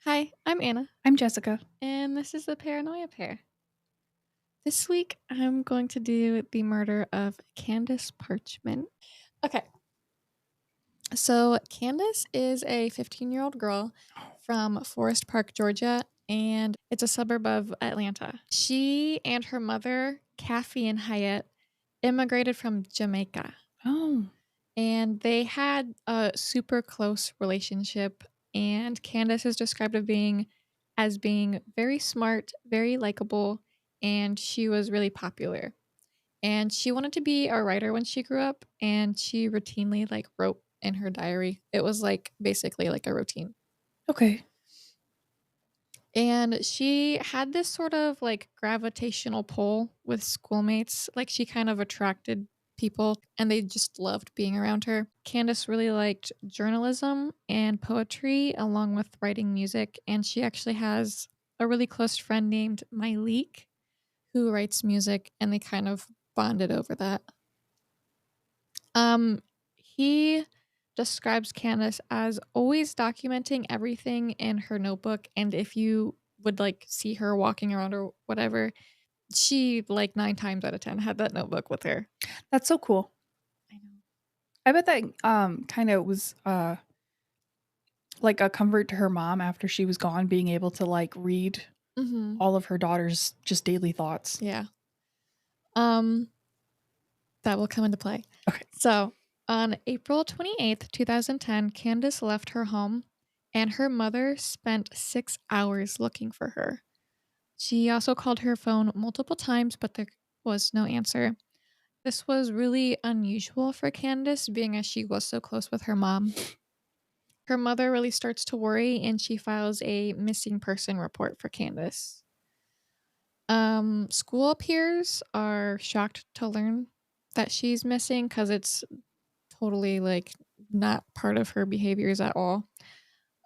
Hi, I'm Anna, I'm Jessica. and this is the Paranoia Pair. This week, I'm going to do the murder of Candice Parchment. Okay, so Candice is a 15-year-old girl from Forest Park, Georgia, and it's a suburb of Atlanta. She and her mother, Kathy and Hyatt, immigrated from Jamaica, Oh, and they had a super close relationship. And Candace is described as being very smart, very likable, and she was really popular. And she wanted to be a writer when she grew up, and she routinely wrote in her diary. It was like basically like a routine. okay. And she had this sort of like gravitational pull with schoolmates. Like she kind of attracted people and they just loved being around her. Candace really liked journalism and poetry along with writing music. And she actually has a really close friend named Myleek who writes music and they kind of bonded over that. He describes Candace as always documenting everything in her notebook, and if you would see her walking around or whatever, she like 9 times out of 10 had that notebook with her. That's so cool. I know. I bet that kind of was like a comfort to her mom after she was gone, being able to like read Mm-hmm. all of her daughter's just daily thoughts. Yeah. Um, that will come into play. Okay. So on April 28th, 2010, Candace left her home, and her mother spent 6 hours looking for her. She also called her phone multiple times, but there was no answer. This was really unusual for Candace, being as she was so close with her mom. Her mother really starts to worry and she files a missing person report for Candace. School peers are shocked to learn that she's missing because it's totally not part of her behaviors at all.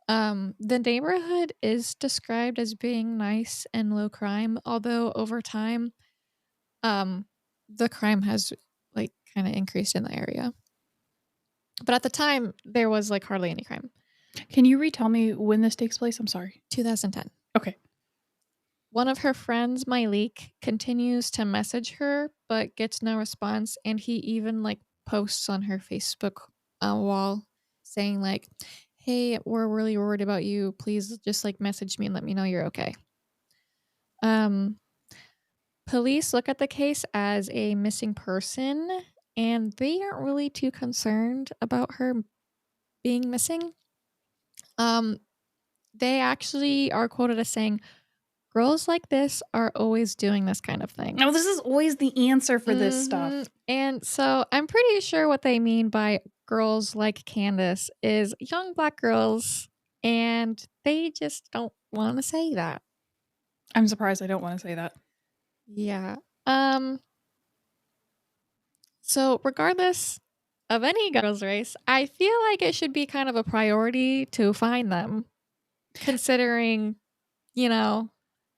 The neighborhood is described as being nice and low crime, although over time, um, the crime has kind of increased in the area. But at the time, there was hardly any crime. Can you retell me when this takes place? I'm sorry. 2010. Okay. One of her friends, Myleek, continues to message her but gets no response, and he even posts on her Facebook wall saying "Hey, we're really worried about you. Please just message me and let me know you're okay." Um, Police look at the case as a missing person, and they aren't really too concerned about her being missing. Um, they actually are quoted as saying, "Girls like this are always doing this kind of thing." No, this is always the answer for this Hmm. stuff. And so I'm pretty sure what they mean by girls like Candace is young black girls, and they just don't want to say that. I'm surprised I don't want to say that. Yeah. Um. So regardless of any girls' race, I feel like it should be kind of a priority to find them, considering, you know,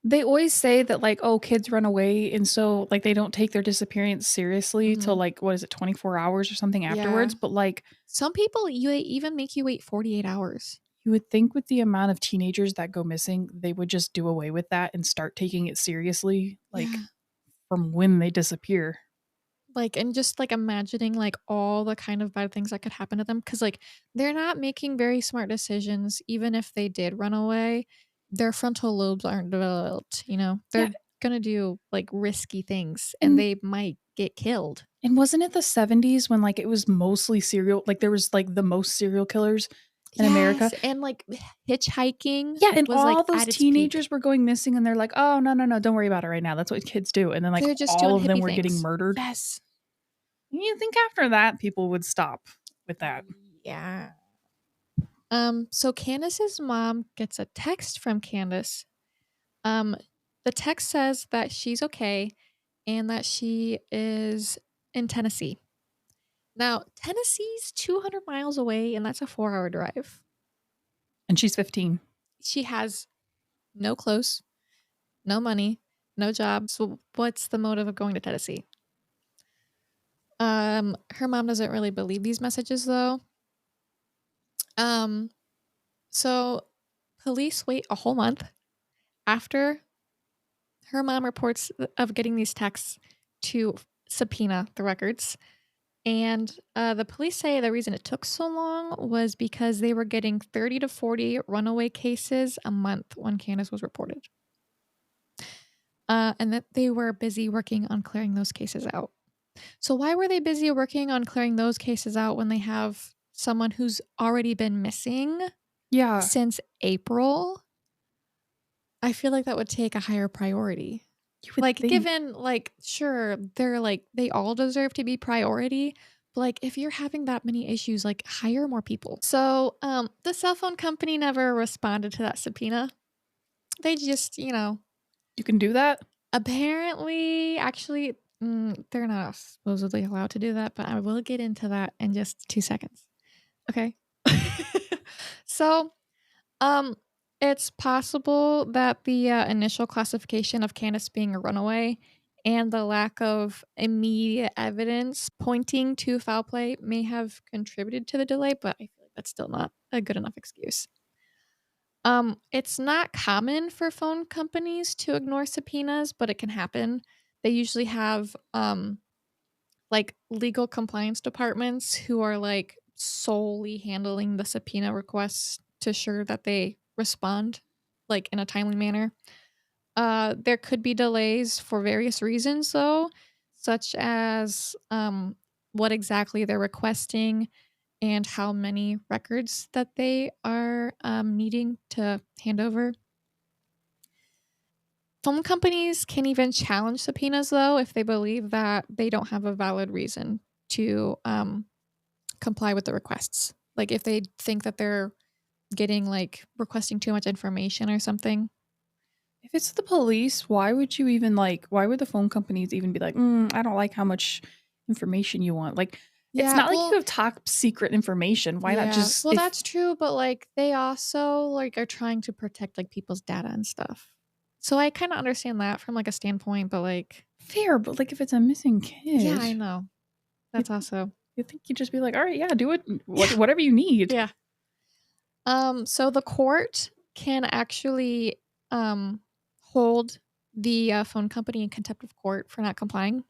They always say that like, oh, kids run away and so like they don't take their disappearance seriously till mhm, like what is it, 24 hours or something yeah. afterwards, but like Some people you even make you wait 48 hours. you would think with the amount of teenagers that go missing, they would just do away with that and start taking it seriously, like, Yeah. from when they disappear. And just imagining all the kind of bad things that could happen to them because they're not making very smart decisions even if they did run away. Their frontal lobes aren't developed, Yeah, they're gonna do risky things and and they might get killed. wasn't it the 70s when, like, it was mostly serial like, there was, like, the most serial killers in America? Yes, and hitchhiking Yeah, and was all those at its peak. teenagers were going missing, and they're like, "Oh, no, no, no, don't worry about it right now. That's what kids do." And then, like, They're just all doing of them hippie were getting things. murdered. Yes. You think after that, people would stop with that. Yeah. So Candace's mom gets a text from Candace. Um, the text says that she's okay and that she is in Tennessee. Now, Tennessee's 200 miles away, and that's a 4-hour drive. And she's 15. She has no clothes, no money, no job. So, what's the motive of going to Tennessee? Her mom doesn't really believe these messages, though. Um, so Police wait a whole month after her mom reports of getting these texts to subpoena the records. And the police say the reason it took so long was because they were getting 30 to 40 runaway cases a month when Candice was reported. And that they were busy working on clearing those cases out. So, why were they busy working on clearing those cases out when they have someone who's already been missing Yeah, since April? I feel like that would take a higher priority. you would Like, think. given, like, sure, they're like, they all deserve to be priority. But, like, if you're having that many issues, like, hire more people. So, the cell phone company never responded to that subpoena. They just, You can do that? apparently, actually, they're not supposedly allowed to do that, but I will get into that in just 2 seconds. Okay? So, um, it's possible that the, initial classification of Candace being a runaway and the lack of immediate evidence pointing to foul play may have contributed to the delay, but I feel like that's still not a good enough excuse. It's not common for phone companies to ignore subpoenas, but it can happen. They usually have, like, legal compliance departments who are, like, solely handling the subpoena requests to ensure that they respond, like, in a timely manner. There could be delays for various reasons, though, such as, what exactly they're requesting and how many records that they are, needing to hand over. Phone companies can even challenge subpoenas, though, if they believe that they don't have a valid reason to, comply with the requests. Like, if they think that they're getting, like, requesting too much information or something. If it's the police, why would you even why would the phone companies even be like, I don't like how much information you want? Like, it's Yeah, not like you well, have top secret information. Why not yeah. just Well, if that's true, but, like, they also, like, are trying to protect, like, people's data and stuff. So I kinda understand that from, like, a standpoint, but, like, fair, but like if it's a missing yeah, kid, I know. you That's also you think you'd just be like, all right, yeah, do it. yeah, Whatever you need. yeah. So the court can actually, um, hold the, phone company in contempt of court for not complying,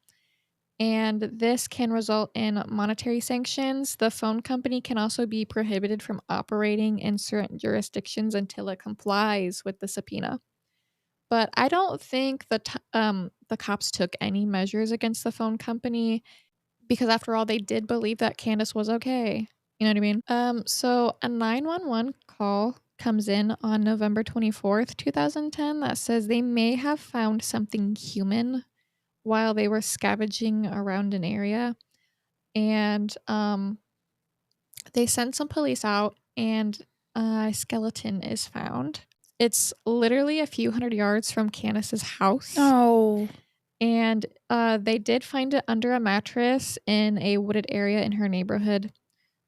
and this can result in monetary sanctions. The phone company can also be prohibited from operating in certain jurisdictions until it complies with the subpoena. But I don't think the cops took any measures against the phone company because after all, they did believe that Candace was okay. You know what I mean? So a 911 call comes in on November 24th, 2010 that says they may have found something human while they were scavenging around an area. And they sent some police out and a skeleton is found. It's literally a few hundred yards from Candace's house. Oh, And they did find it under a mattress in a wooded area in her neighborhood.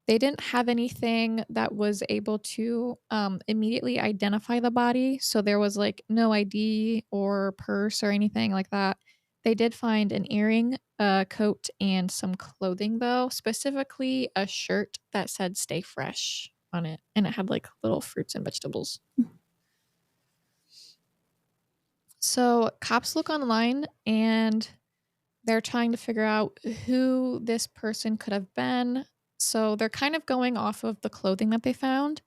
They didn't have anything that was able to, immediately identify the body, so there was, like, no ID or purse or anything like that. They did find an earring, a coat, and some clothing, though, specifically a shirt that said "Stay Fresh" on it, and it had, like, little fruits and vegetables. So, cops look online, and they're trying to figure out who this person could have been, so they're kind of going off of the clothing that they found.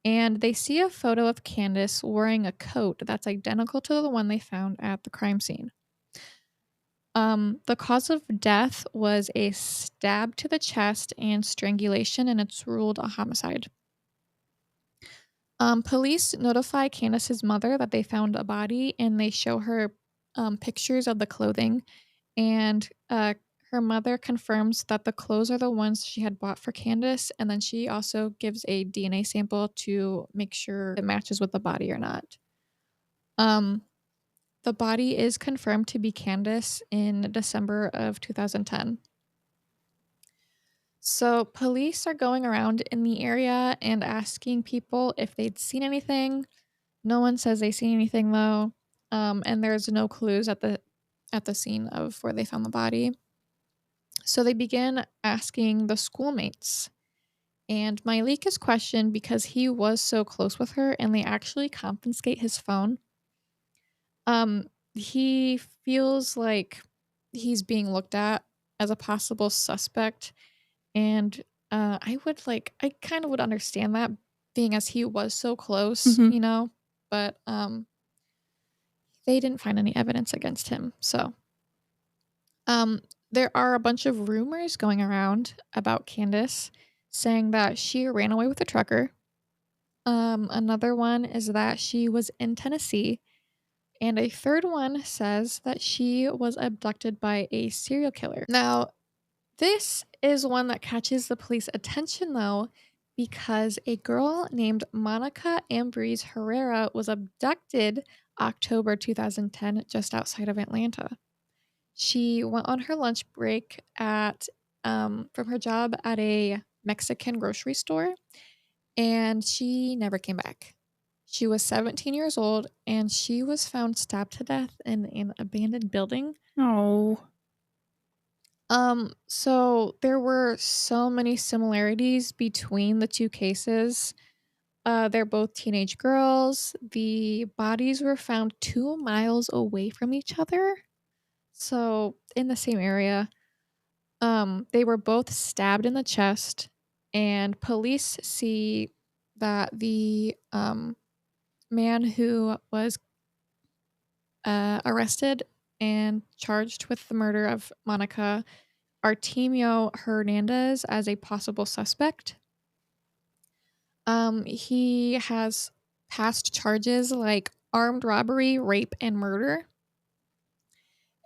And they see a photo of Candace wearing a coat that's identical to the one they found at the crime scene. The cause of death was a stab to the chest and strangulation, and it's ruled a homicide. Police notify Candace's mother that they found a body, and they show her pictures of the clothing. And her mother confirms that the clothes are the ones she had bought for Candace, and then she also gives a DNA sample to make sure it matches with the body or not. Um, the body is confirmed to be Candace in December of 2010. So police are going around in the area and asking people if they'd seen anything. No one says they seen anything though, and there's no clues at the scene of where they found the body. So they begin asking the schoolmates, And Myleik is questioned because he was so close with her and they actually confiscate his phone. He feels like he's being looked at as a possible suspect, and I kind of would understand that, being as he was so close, Mhm. you know, but they didn't find any evidence against him. So, um, there are a bunch of rumors going around about Candice saying that she ran away with a trucker. Another one is that she was in Tennessee. And a third one says that she was abducted by a serial killer. Now, this is one that catches the police attention though, because a girl named Monica Ambrose Herrera was abducted October 2010 just outside of Atlanta. She went on her lunch break at from her job at a Mexican grocery store, and she never came back. She was 17 years old and she was found stabbed to death in an abandoned building. Oh. So there were so many similarities between the two cases. They're both teenage girls. The bodies were found 2 miles away from each other. So in the same area. They were both stabbed in the chest, and police see that the man who was arrested and charged with the murder of Monica, Artemio Hernandez, as a possible suspect. He has past charges like armed robbery, rape, and murder.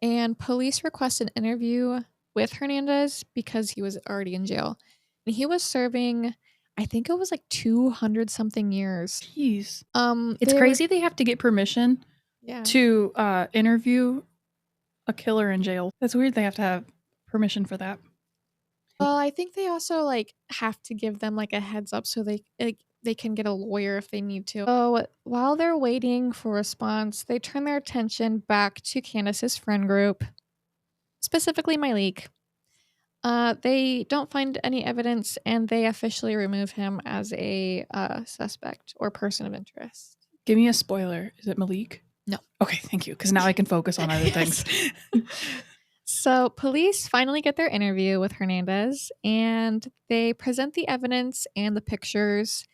And police request an interview with Hernandez because he was already in jail. And he was serving, I think it was like 200 something years. Jeez. It's They were, crazy they have to get permission yeah. to interview a killer in jail. That's weird they have to have permission for that. Well, I think they also like have to give them like a heads up so they can get a lawyer if they need to. So while they're waiting for a response, they turn their attention back to Candace's friend group, specifically Myleik. They don't find any evidence and they officially remove him as a suspect or person of interest. Give me a spoiler. Is it Malik? No. Okay, thank you. Because now I can focus on other Yes. things. So, police finally get their interview with Hernandez and they present the evidence and the pictures.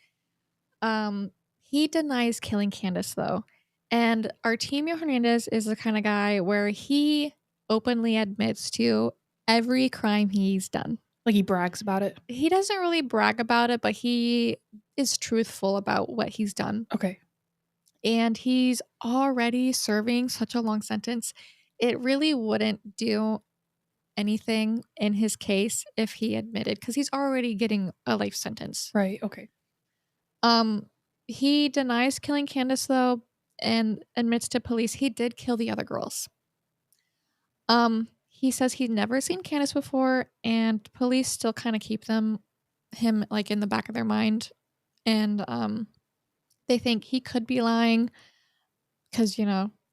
He denies killing Candice, though. And Artemio Hernandez is the kind of guy where he openly admits to every crime he's done. Like he brags about it. He doesn't really brag about it, but he is truthful about what he's done. Okay. And he's already serving such a long sentence. It really wouldn't do anything in his case if he admitted, because he's already getting a life sentence. Right. Okay. He denies killing Candice though, and admits to police he did kill the other girls. He says he'd never seen Candice before, and police still kind of keep him like in the back of their mind, and they think he could be lying because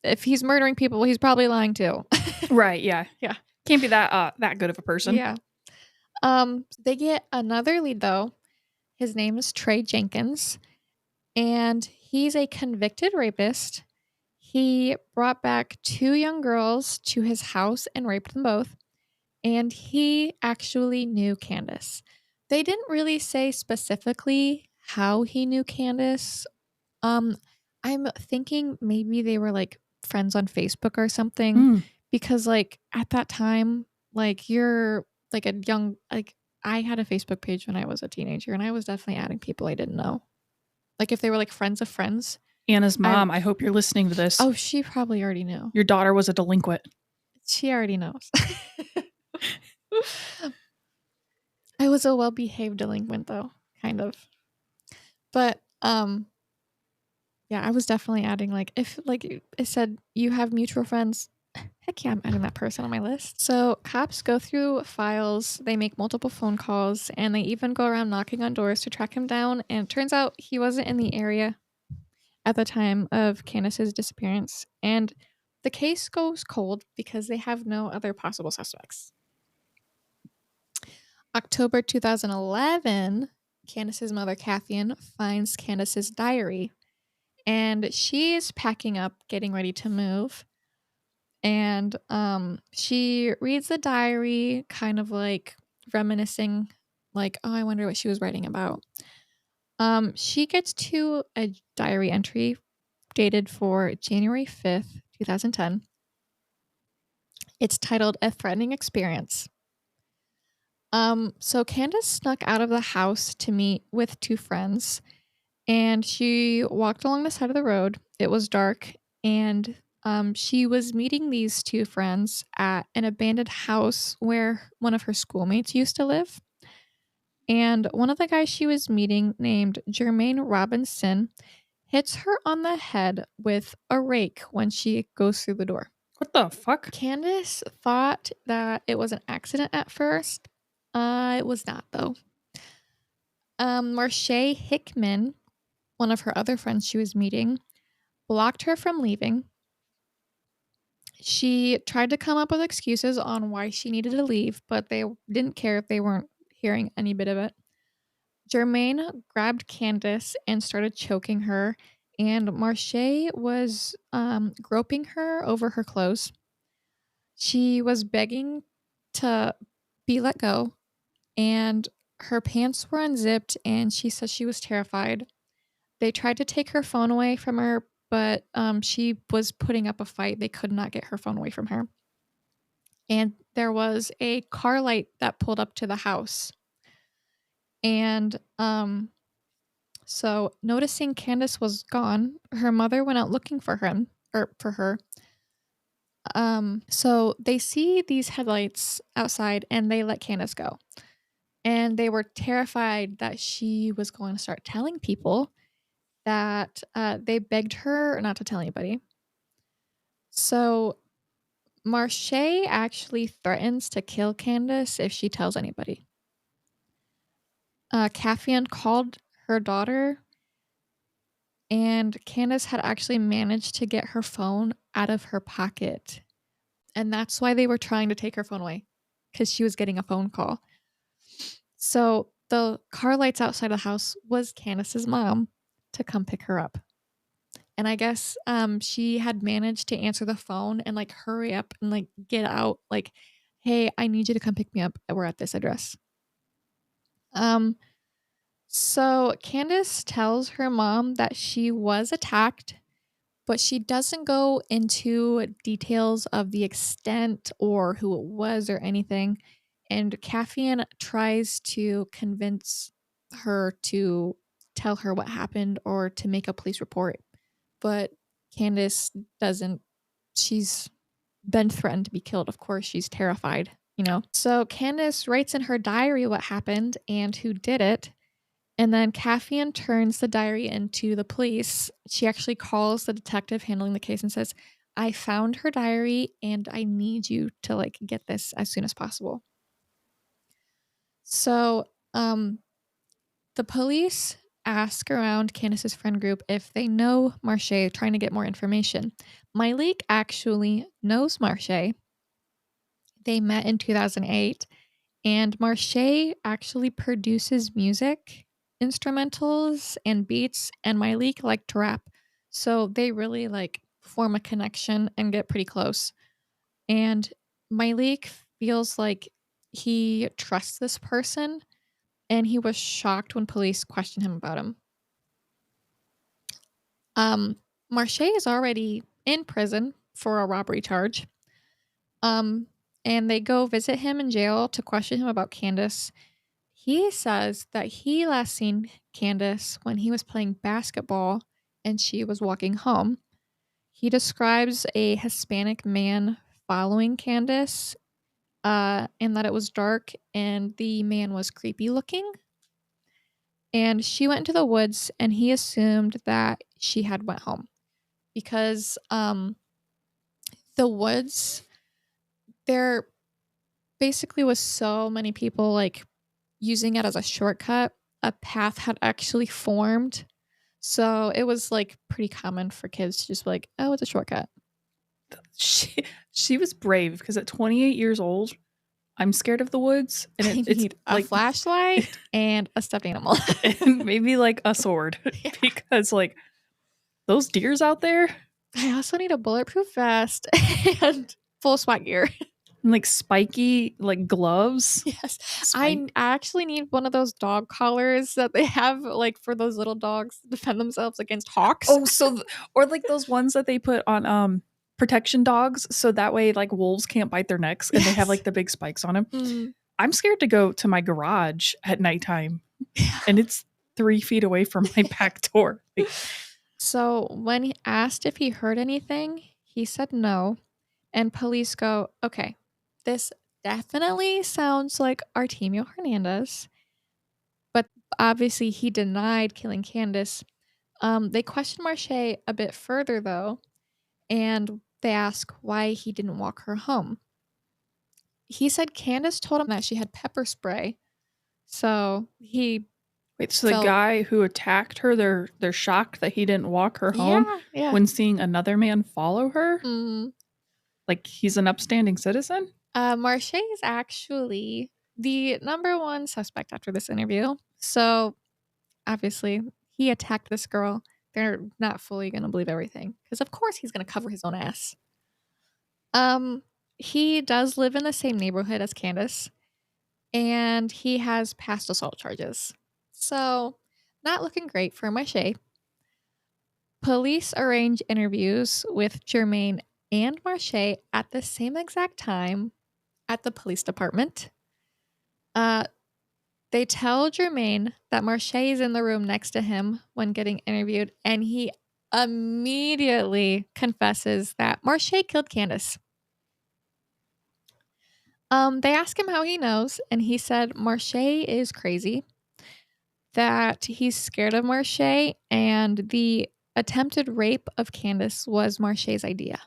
if he's murdering people, he's probably lying too. Right. Yeah. Yeah. Can't be that good of a person. Yeah. They get another lead though. His name is Trey Jenkins, and he's a convicted rapist. He brought back 2 young girls to his house and raped them both, and he actually knew Candice. They didn't really say specifically how he knew Candice. I'm thinking maybe they were like friends on Facebook or something, because like at that time, like you're like a young, like I had a Facebook page when I was a teenager and I was definitely adding people I didn't know. Like if they were like friends of friends. Anna's mom, I hope you're listening to this. Oh, she probably already knew. Your daughter was a delinquent. She already knows. I was a well-behaved delinquent though, kind of. But yeah, I was definitely adding like if like it said you have mutual friends, heck yeah, I'm adding that person on my list. So cops go through files, they make multiple phone calls, and they even go around knocking on doors to track him down. And it turns out he wasn't in the area at the time of Candice's disappearance. And the case goes cold because they have no other possible suspects. October 2011, Candace's mother, Cathian, finds Candace's diary, and she's packing up, getting ready to move. And she reads the diary, kind of like reminiscing, like, oh, I wonder what she was writing about. She gets to a diary entry dated for January 5th, 2010. It's titled A Threatening Experience. So Candace snuck out of the house to meet with two friends, and she walked along the side of the road. It was dark, and she was meeting these two friends at an abandoned house where one of her schoolmates used to live. And one of the guys she was meeting, named Jermaine Robinson, hits her on the head with a rake when she goes through the door. What the fuck? Candice thought that it was an accident at first. It was not, though. Marshae Hickman, one of her other friends she was meeting, blocked her from leaving. She tried to come up with excuses on why she needed to leave, but they didn't care if they weren't hearing any bit of it. Jermaine grabbed Candice and started choking her, and Marshae was groping her over her clothes. She was begging to be let go, and her pants were unzipped, and she said she was terrified. They tried to take her phone away from her, but she was putting up a fight. They could not get her phone away from her. And there was a car light that pulled up to the house. And so noticing Candice was gone, her mother went out looking for him or for her. So they see these headlights outside and they let Candice go. And they were terrified that she was going to start telling people that they begged her not to tell anybody. So Marshae actually threatens to kill Candice if she tells anybody. Cathian called her daughter, and Candice had actually managed to get her phone out of her pocket. And that's why they were trying to take her phone away, because she was getting a phone call. So the car lights outside the house was Candice's mom to come pick her up. And I guess she had managed to answer the phone and like hurry up and like get out, like, hey, I need you to come pick me up. We're at this address. So Candice tells her mom that she was attacked, but she doesn't go into details of the extent or who it was or anything. And Cathian tries to convince her to tell her what happened or to make a police report. But Candice doesn't. She's been threatened to be killed. Of course, she's terrified, you know. So Candice writes in her diary what happened and who did it. And then Cathian turns the diary into the police. She actually calls the detective handling the case and says, I found her diary and I need you to like get this as soon as possible. So the police ask around Candice's friend group if they know Marshae, trying to get more information. Myleik actually knows Marshae. They met in 2008, and Marshae actually produces music, instrumentals, and beats, and Myleik liked to rap. So they really like form a connection and get pretty close. And Myleik feels like he trusts this person, and he was shocked when police questioned him about him. Marshae is already in prison for a robbery charge. And they go visit him in jail to question him about Candice. He says that he last seen Candice when he was playing basketball and she was walking home. He describes a Hispanic man following Candice, and that it was dark and the man was creepy looking. And she went into the woods and he assumed that she had went home because the woods, there basically was so many people like using it as a shortcut. A path had actually formed. So it was like pretty common for kids to just be like, oh, it's a shortcut. She was brave because at 28 years old, I'm scared of the woods, and I it's need a like flashlight and a stuffed animal. and maybe like a sword Yeah. because like those deers out there I also need a bulletproof vest and full SWAT gear. and like spiky like gloves. Yes. Spike. I actually need one of those dog collars that they have like for those little dogs to defend themselves against hawks. Oh, or like those ones that they put on protection dogs so that way like wolves can't bite their necks and they have Yes. like the big spikes on them. Mm. I'm scared to go to my garage at nighttime Yeah. and it's 3 feet away from my back door. Like, So when he asked if he heard anything, he said no. And police go, okay, this definitely sounds like Artemio Hernandez. But obviously he denied killing Candice. They questioned Marshae a bit further though, and they ask why he didn't walk her home. He said Candice told him that she had pepper spray. So he wait, so the felt, guy who attacked her, they're shocked that he didn't walk her home yeah. when seeing another man follow her? Mm. Like he's an upstanding citizen? Marshae is actually the number one suspect after this interview. So obviously, he attacked this girl. They're not fully going to believe everything because, of course, he's going to cover his own ass. He does live in the same neighborhood as Candice, and he has past assault charges. So, not looking great for Marshae. Police arrange interviews with Jermaine and Marshae at the same exact time at the police department. They tell Jermaine that Marshae is in the room next to him when getting interviewed, and he immediately confesses that Marshae killed Candice. They ask him how he knows, and he said Marshae is crazy, that he's scared of Marshae, and the attempted rape of Candice was Marshae's idea.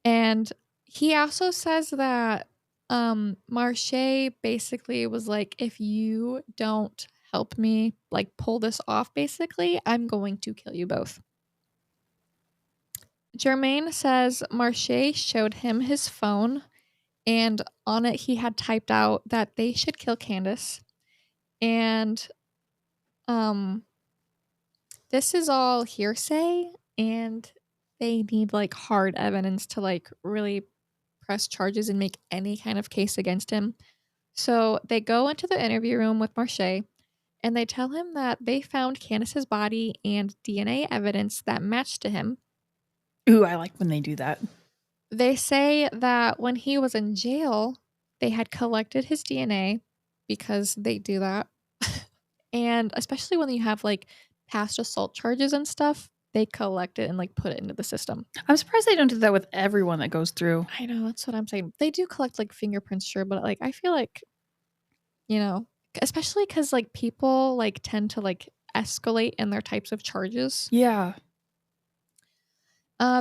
And he also says that Marshae basically was like, if you don't help me like pull this off, basically, I'm going to kill you both. Jermaine says Marshae showed him his phone, and on it he had typed out that they should kill Candice. And this is all hearsay, and they need like hard evidence to like really press charges and make any kind of case against him. So they go into the interview room with Marshae and they tell him that they found Candice's body and DNA evidence that matched to him. Ooh, I like when they do that. They say that when he was in jail, they had collected his DNA because they do that. And especially when you have like past assault charges and stuff, they collect it and like put it into the system. I'm surprised they don't do that with everyone that goes through. I know, that's what I'm saying. They do collect like fingerprints, sure, but like I feel like, you know, especially because like people like tend to like escalate in their types of charges. Yeah.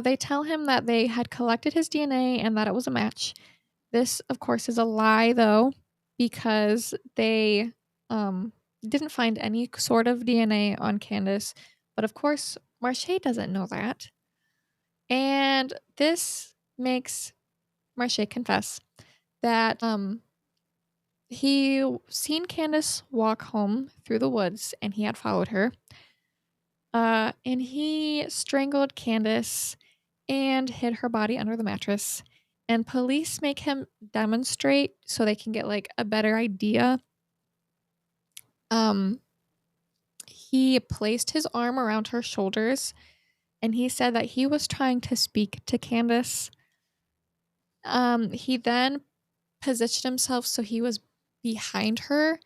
They tell him that they had collected his DNA and that it was a match. This, of course, is a lie though, because they didn't find any sort of DNA on Candice. But of course, Marshae doesn't know that. And this makes Marshae confess that he seen Candice walk home through the woods and he had followed her. And he strangled Candice and hid her body under the mattress. And police make him demonstrate so they can get like a better idea. He placed his arm around her shoulders and he said that he was trying to speak to Candice. He then positioned himself so he was behind her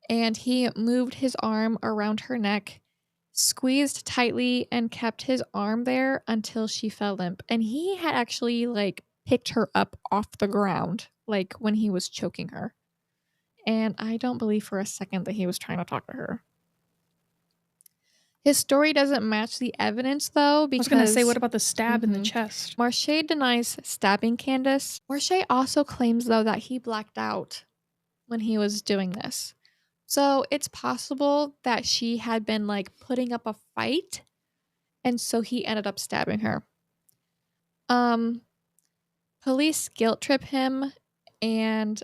and he moved his arm around her neck, squeezed tightly, and kept his arm there until she fell limp. And he had actually like picked her up off the ground, like when he was choking her. And I don't believe for a second that he was trying to talk to her. His story doesn't match the evidence though, because I was going to say, what about the stab in the chest? Marshae denies stabbing Candice. Marshae also claims though that he blacked out when he was doing this. So it's possible that she had been like putting up a fight and so he ended up stabbing her. Police guilt trip him and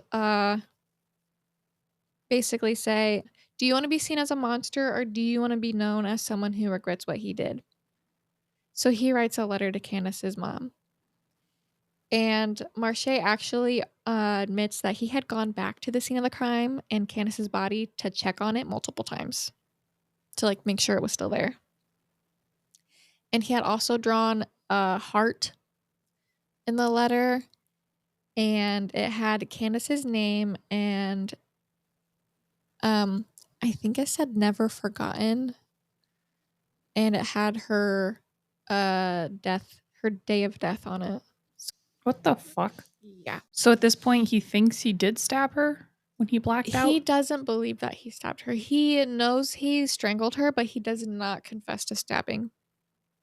basically say, "Do you want to be seen as a monster or do you want to be known as someone who regrets what he did?" So he writes a letter to Candice's mom. And Marshae actually admits that he had gone back to the scene of the crime and Candice's body to check on it multiple times to like make sure it was still there. And he had also drawn a heart in the letter, and it had Candice's name and I think it said never forgotten, and it had her her day of death on it. What the fuck? Yeah. So at this point, he thinks he did stab her when he blacked out? He doesn't believe that he stabbed her. He knows he strangled her, but he does not confess to stabbing.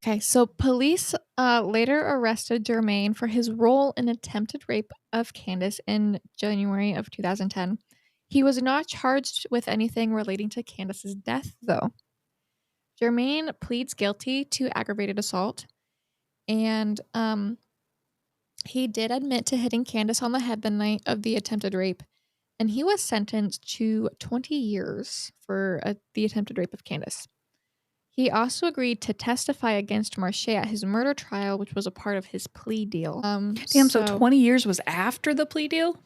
Okay, so police later arrested Germain for his role in attempted rape of Candice in January of 2010. He was not charged with anything relating to Candice's death, though. Germain pleads guilty to aggravated assault, and he did admit to hitting Candice on the head the night of the attempted rape, and he was sentenced to 20 years for the attempted rape of Candice. He also agreed to testify against Marshae at his murder trial, which was a part of his plea deal. Damn, so 20 years was after the plea deal?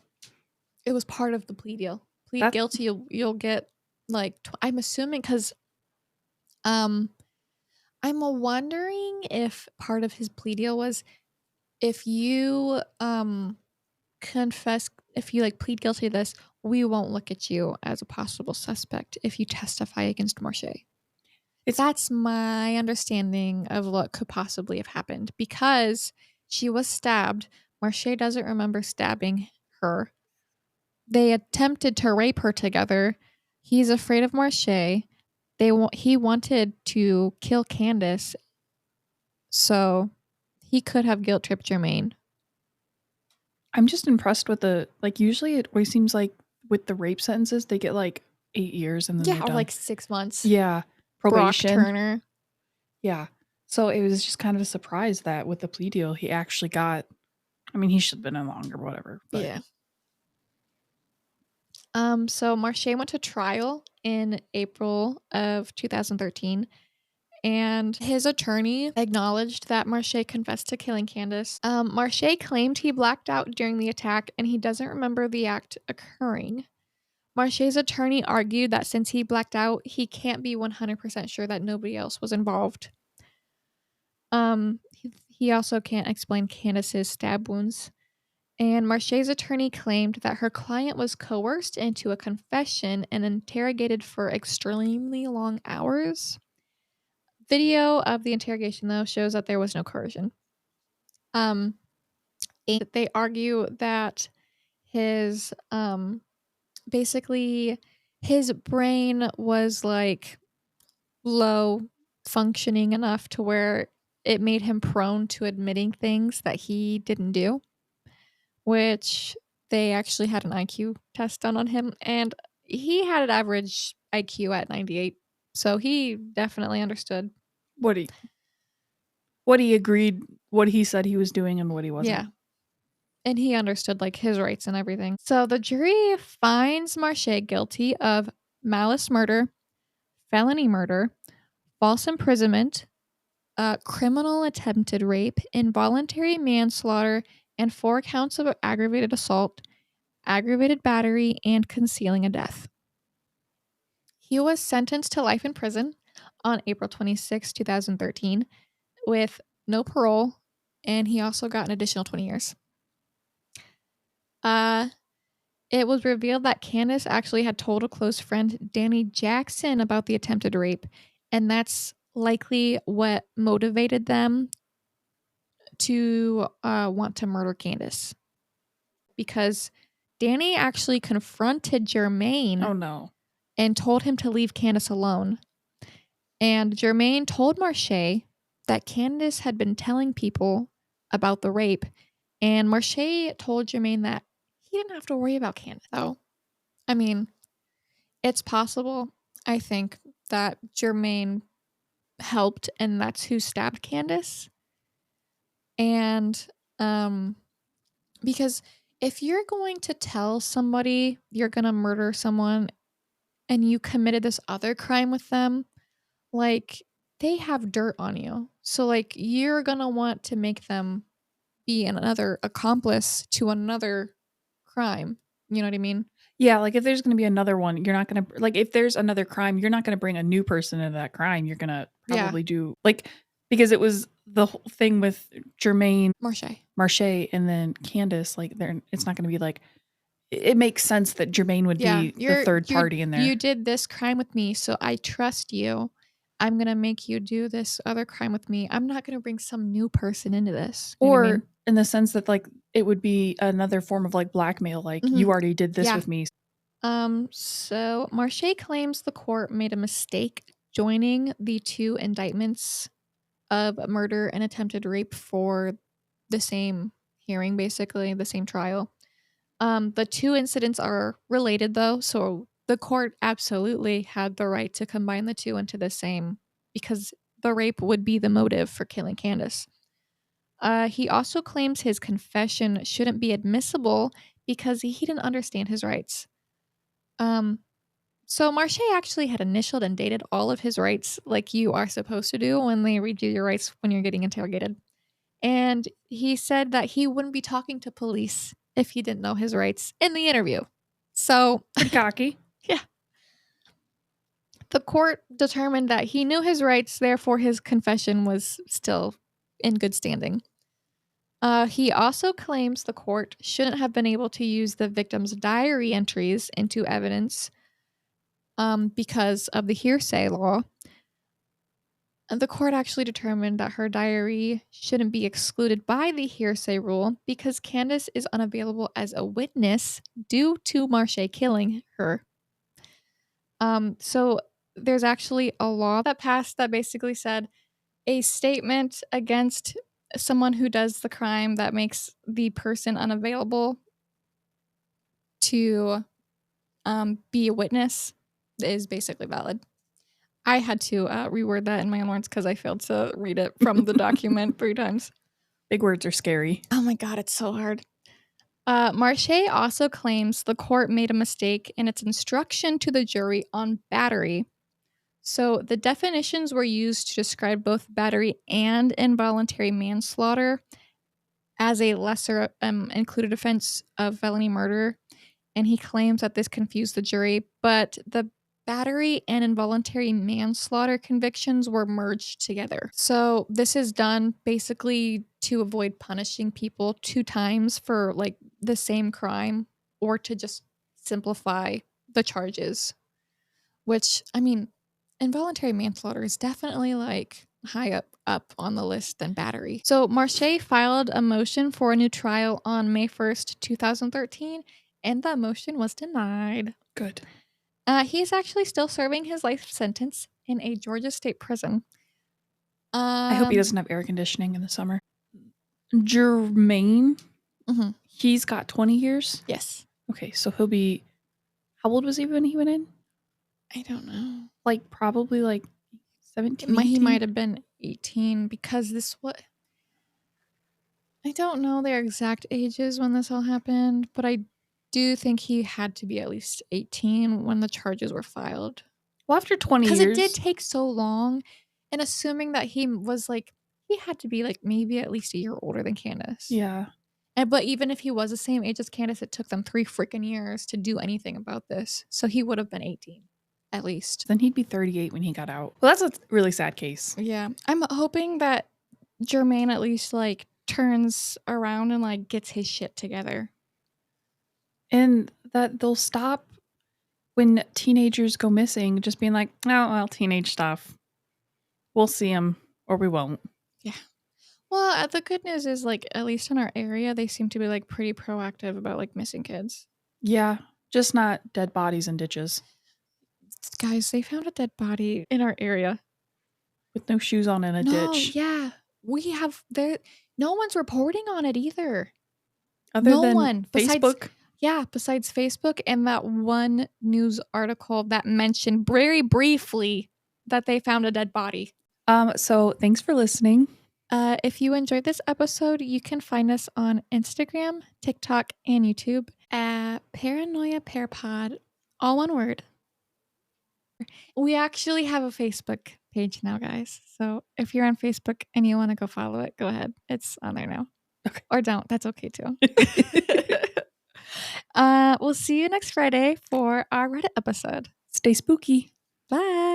It was part of the plea deal. Plead guilty, you'll get like I'm assuming because I'm wondering if part of his plea deal was if you confess, if you like plead guilty to this, we won't look at you as a possible suspect if you testify against Marshae. That's my understanding of what could possibly have happened because she was stabbed. Marshae doesn't remember stabbing her. They attempted to rape her together. He's afraid of Marshae. He wanted to kill Candice, so he could have guilt tripped Germain. I'm just impressed with usually it always seems like with the rape sentences, they get like 8 years and then they're done. Or like 6 months. Yeah. Probation. Brock Turner. Yeah. So it was just kind of a surprise that with the plea deal, he actually got, I mean, he should have been in longer, whatever. But. Yeah. So Marshae went to trial in April of 2013, and his attorney acknowledged that Marshae confessed to killing Candice. Marshae claimed he blacked out during the attack and he doesn't remember the act occurring. Marshae's attorney argued that since he blacked out, he can't be 100% sure that nobody else was involved. He also can't explain Candice's stab wounds. And Marshae's attorney claimed that her client was coerced into a confession and interrogated for extremely long hours. Video of the interrogation, though, shows that there was no coercion. And they argue that his basically his brain was like low functioning enough to where it made him prone to admitting things that he didn't do, which they actually had an IQ test done on him, and he had an average IQ at 98, so he definitely understood. What he agreed, what he said he was doing and what he wasn't. Yeah. And he understood like his rights and everything. So the jury finds Marshae guilty of malice murder, felony murder, false imprisonment, criminal attempted rape, involuntary manslaughter, and 4 counts of aggravated assault, aggravated battery, and concealing a death. He was sentenced to life in prison on April 26, 2013, with no parole, and he also got an additional 20 years. It was revealed that Candice actually had told a close friend, Danny Jackson, about the attempted rape, and that's likely what motivated them to want to murder Candice. Because Danny actually confronted Germain. Oh, no. And told him to leave Candice alone. And Germain told Marshae that Candice had been telling people about the rape, and Marshae told Germain that he didn't have to worry about Candice. So, I mean, it's possible, I think, that Germain helped and that's who stabbed Candice. And because If you're going to tell somebody you're gonna murder someone and you committed this other crime with them, like, they have dirt on you. So, like, you're gonna want to make them be another accomplice to another crime. You know what I mean? Yeah, like, if there's gonna be another one, you're not gonna like, if there's another crime, you're not gonna bring a new person into that crime. You're gonna Yeah. probably do like, because it was the whole thing with Jermaine, Marshae. Marshae, and then Candice, like, they're it's not gonna be like it makes sense that Jermaine would Yeah. be the third party in You there. did this crime with me, so I trust you. I'm gonna make you do this other crime with me. I'm not gonna bring some new person into this. You know what I Or mean? in the sense that, like, it would be another form of, like, blackmail, like, "You Mhm. already did this Yeah. with me." So Marshae claims the court made a mistake joining the two indictments of murder and attempted rape for the same hearing, basically, the same trial. The two incidents are related though, so the court absolutely had the right to combine the two into the same because the rape would be the motive for killing Candace. He also claims his confession shouldn't be admissible because he didn't understand his rights. Um, so Marshae actually had initialed and dated all of his rights like you are supposed to do when they read you your rights when you're getting interrogated. And he said that he wouldn't be talking to police if he didn't know his rights in the interview. So, Pretty cocky. yeah, the court determined that he knew his rights, therefore, his confession was still in good standing. He also claims the court shouldn't have been able to use the victim's diary entries into evidence because of the hearsay law. And the court actually determined that her diary shouldn't be excluded by the hearsay rule because Candace is unavailable as a witness due to Marshae killing her. So there's actually a law that passed that basically said a statement against someone who does the crime that makes the person unavailable to be a witness is basically valid. I had to reword that in my own words because I failed to read it from the document 3 times. Big words are scary. Oh my god, it's so hard. Marshae also claims the court made a mistake in its instruction to the jury on battery. So the definitions were used to describe both battery and involuntary manslaughter as a lesser included offense of felony murder. And he claims that this confused the jury, but the battery and involuntary manslaughter convictions were merged together. So this is done basically to avoid punishing people 2 times for like the same crime or to just simplify the charges, which I mean, involuntary manslaughter is definitely like high up on the list than battery. So Marshae filed a motion for a new trial on May 1st, 2013, and that motion was denied. Good. He's actually still serving his life sentence in a Georgia state prison. I hope he doesn't have air conditioning in the summer. Jermaine, Mhm. he's got 20 years? Yes. Okay, so he'll be how old was he when he went in? I don't know. Like, probably, like, 17, He 18? might have been 18 because this what I don't know their exact ages when this all happened, but I do think he had to be at least 18 when the charges were filed. Well, after 20 Because it did years take so long, and assuming that he was like, he had to be like maybe at least a year older than Candace. Yeah. But even if he was the same age as Candace, it took them 3 freaking years to do anything about this. So he would have been 18, at least. Then he'd be 38 when he got out. Well, that's a really sad case. Yeah. I'm hoping that Jermaine at least like turns around and like gets his shit together. And that they'll stop when teenagers go missing, just being like, "Oh, well, teenage stuff. We'll see him or we won't." Yeah. Well, the good news is like at least in our area, they seem to be like pretty proactive about like missing kids. Yeah, just not dead bodies in ditches Guys, they found a dead body in our area. with no shoes on in a No, ditch. yeah. We have there no one's reporting on it either. Other No than one besides Facebook. yeah, besides Facebook and that one news article that mentioned very briefly that they found a dead body. So thanks for listening. If you enjoyed this episode, you can find us on Instagram, TikTok, and YouTube at Paranoia Pear Pod, all one word. We actually have a Facebook page now, guys. So if you're on Facebook and you want to go follow it, go ahead. It's on there now. Okay. Or don't. That's okay too. We'll see you next Friday for our Reddit episode. Stay spooky. Bye.